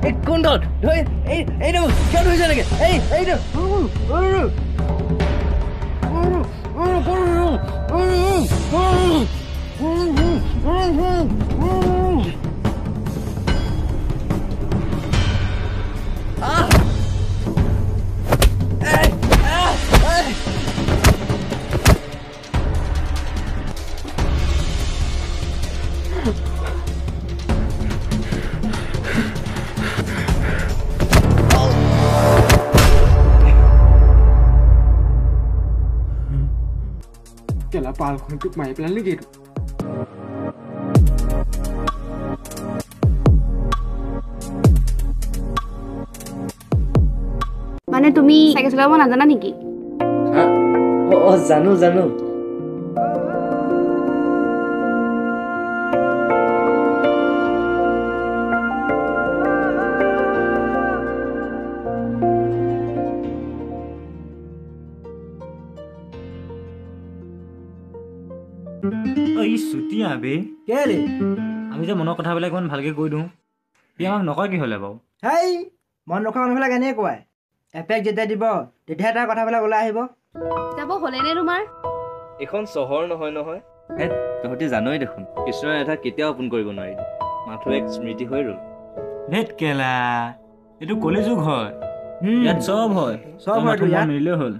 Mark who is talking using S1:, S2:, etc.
S1: এই কোনখন এইটো কিয় ধৰিছে নেকি এইটো
S2: Kela pal kon tuk mai plan lagi tu.
S3: মানে তুমি সাইকেল চলাব নাজানা নেকি?
S1: জানো জানো
S4: ই চুতিয়া বে
S5: কেলে
S4: আমি যে মনৰ কথাবিলাক ইমান ভালকে কৈ দিওঁ ই আমাক নকয় কি হ'লে বাৰু
S5: হেই মন ৰখা মানুহবিলাক এনেই কয় এপেক যেতিয়া দিব তেতিয়াহে তাৰ কথাবিলাক ওলাই আহিব
S3: যাব হ'লেনে তোমাৰ?
S1: এখন চহৰ নহয় নহয় তহঁতি জানই দেখোন কৃষ্ণৰ এটা কেতিয়াও আপোন কৰিব নোৱাৰিলি মাথো এক স্মৃতি হৈ ৰ'ল
S4: ধেত কেলা এইটো কলিযুগ হয় ইয়াত চব হয়
S5: চব হয়তো ইয়াত
S4: মিলিলেই হ'ল